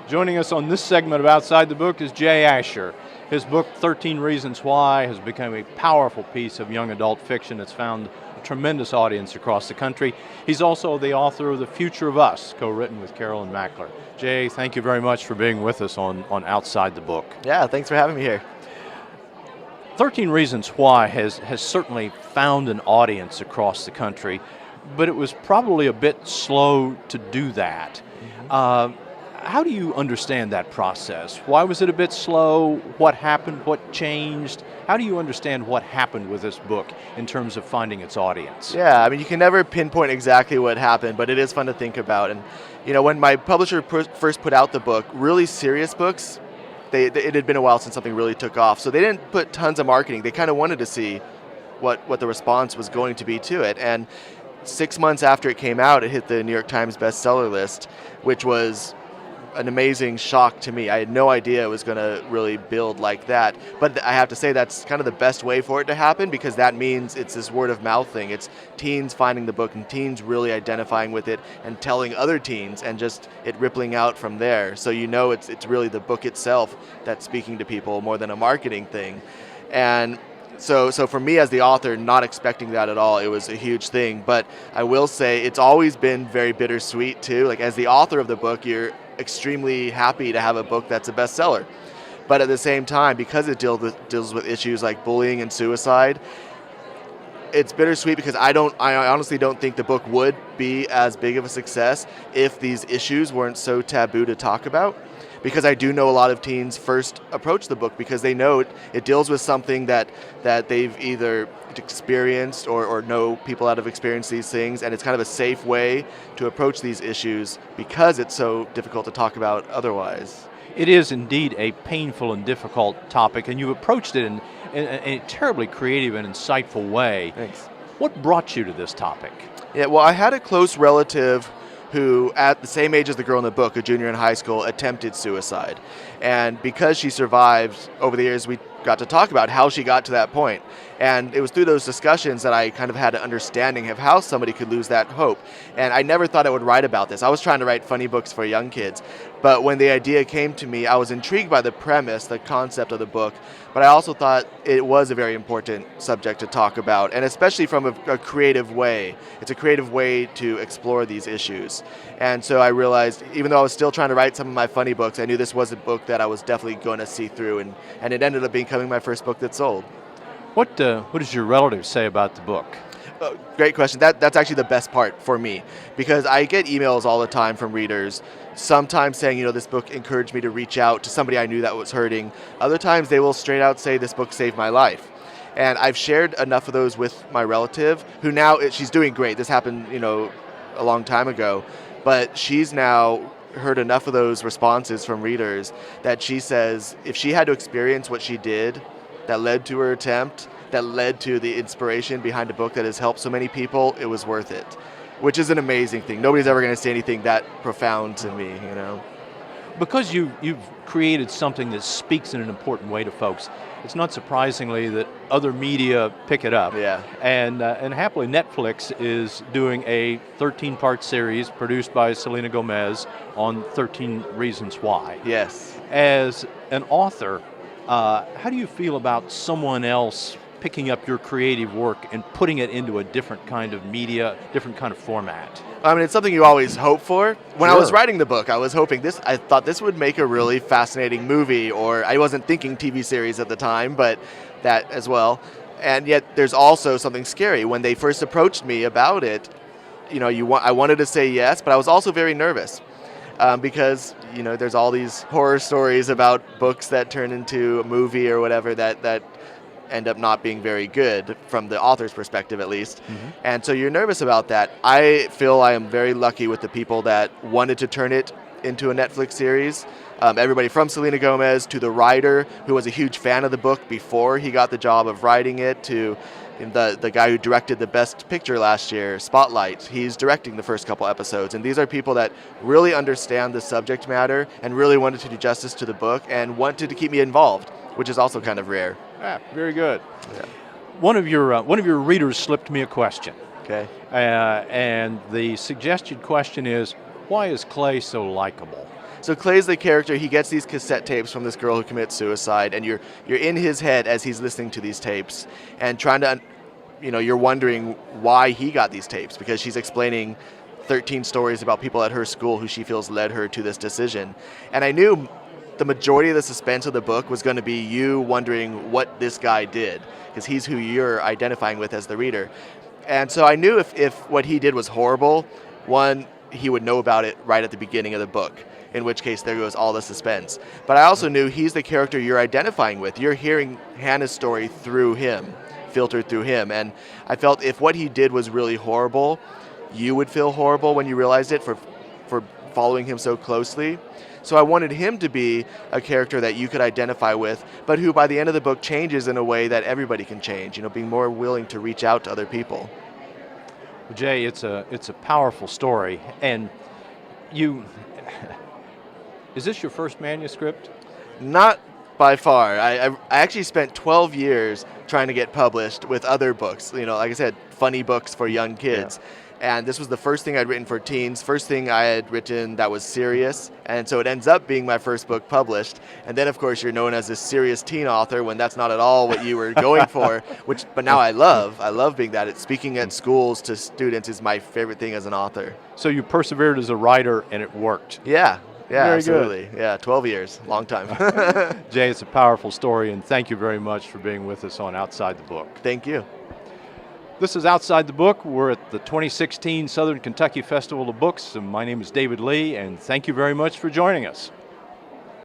Joining us on this segment of Outside the Book is Jay Asher. His book, 13 Reasons Why, has become a powerful piece of young adult fiction that's found a tremendous audience across the country. He's also the author of The Future of Us, co-written with Carolyn Mackler. Jay, thank you very much for being with us on Outside the Book. Yeah, thanks for having me here. 13 Reasons Why has certainly found an audience across the country, but it was probably a bit slow to do that. How do you understand that process? Why was it a bit slow? What happened? What changed? How do you understand what happened with this book in terms of finding its audience? Yeah, I mean, you can never pinpoint exactly what happened, but it is fun to think about. And, you know, when my publisher first put out the book, really serious books, it had been a while since something really took off. So they didn't put tons of marketing. They kind of wanted to see what the response was going to be to it. And 6 months after it came out, it hit the New York Times bestseller list, which was an amazing shock to me. I had no idea it was going to really build like that. But I have to say that's kind of the best way for it to happen, because that means it's this word of mouth thing. It's teens finding the book and teens really identifying with it and telling other teens, and just it rippling out from there. So you know it's really the book itself that's speaking to people more than a marketing thing. And so for me as the author, not expecting that at all, it was a huge thing. But I will say it's always been very bittersweet too. Like, as the author of the book, you're extremely happy to have a book that's a bestseller. But at the same time, because it deals with issues like bullying and suicide, it's bittersweet, because I honestly don't think the book would be as big of a success if these issues weren't so taboo to talk about. Because I do know a lot of teens first approach the book because they know it deals with something that they've either experienced or know people that have experienced these things, and it's kind of a safe way to approach these issues because it's so difficult to talk about otherwise. It is indeed a painful and difficult topic, and you've approached it in a terribly creative and insightful way. Thanks. What brought you to this topic? Yeah, well, I had a close relative who, at the same age as the girl in the book, a junior in high school, attempted suicide. And because she survived, over the years we got to talk about how she got to that point. And it was through those discussions that I kind of had an understanding of how somebody could lose that hope. And I never thought I would write about this. I was trying to write funny books for young kids. But when the idea came to me, I was intrigued by the premise, the concept of the book. But I also thought it was a very important subject to talk about, and especially from a creative way. It's a creative way to explore these issues. And so I realized, even though I was still trying to write some of my funny books, I knew this was a book that I was definitely going to see through, and it ended up becoming my first book that sold. What does your relatives say about the book? Great question. That's actually the best part for me, because I get emails all the time from readers, sometimes saying, you know, this book encouraged me to reach out to somebody I knew that was hurting. Other times they will straight out say, this book saved my life. And I've shared enough of those with my relative, who now, she's doing great. This happened, you know, a long time ago, but she's now heard enough of those responses from readers that she says if she had to experience what she did that led to her attempt, that led to the inspiration behind a book that has helped so many people, it was worth it, which is an amazing thing. Nobody's ever going to say anything that profound to me, you know. Because you've created something that speaks in an important way to folks, it's not surprisingly that other media pick it up. Yeah. And happily, Netflix is doing a 13-part series produced by Selena Gomez on 13 Reasons Why. Yes. As an author, how do you feel about someone else picking up your creative work and putting it into a different kind of media, different kind of format? I mean, it's something you always hope for. When I Sure. was writing the book, I was hoping I thought this would make a really fascinating movie, or I wasn't thinking TV series at the time, but that as well. And yet there's also something scary. When they first approached me about it, you know, I wanted to say yes, but I was also very nervous. Because, you know, there's all these horror stories about books that turn into a movie or whatever that end up not being very good from the author's perspective, at least. Mm-hmm. And so you're nervous about that. I feel I am very lucky with the people that wanted to turn it into a Netflix series. Everybody from Selena Gomez to the writer, who was a huge fan of the book before he got the job of writing it, to the guy who directed the Best Picture last year, Spotlight. He's directing the first couple episodes. And these are people that really understand the subject matter and really wanted to do justice to the book and wanted to keep me involved, which is also kind of rare. Ah, very good. Yeah. One of your readers slipped me a question. Okay. And the suggested question is, why is Clay so likable? So Clay's the character. He gets these cassette tapes from this girl who commits suicide, and you're in his head as he's listening to these tapes and trying to, you're wondering why he got these tapes, because she's explaining 13 stories about people at her school who she feels led her to this decision. And I knew the majority of the suspense of the book was going to be you wondering what this guy did, because he's who you're identifying with as the reader. And so I knew if what he did was horrible, one, he would know about it right at the beginning of the book, in which case there goes all the suspense. But I also knew he's the character you're identifying with. You're hearing Hannah's story through him, filtered through him. And I felt if what he did was really horrible, you would feel horrible when you realized it for following him so closely. So I wanted him to be a character that you could identify with, but who by the end of the book changes in a way that everybody can change, being more willing to reach out to other people. Well, Jay, it's a powerful story. And is this your first manuscript? Not by far. I actually spent 12 years trying to get published with other books, like I said, funny books for young kids. Yeah. And this was the first thing I'd written for teens, first thing I had written that was serious. And so it ends up being my first book published. And then, of course, you're known as a serious teen author when that's not at all what you were going for, but now I love being that. Speaking at schools to students is my favorite thing as an author. So you persevered as a writer and it worked. Yeah, very absolutely. Good. Yeah, 12 years, long time. Jay, it's a powerful story, and thank you very much for being with us on Outside the Book. Thank you. This is Outside the Book. We're at the 2016 Southern Kentucky Festival of Books, and my name is David Lee, and thank you very much for joining us.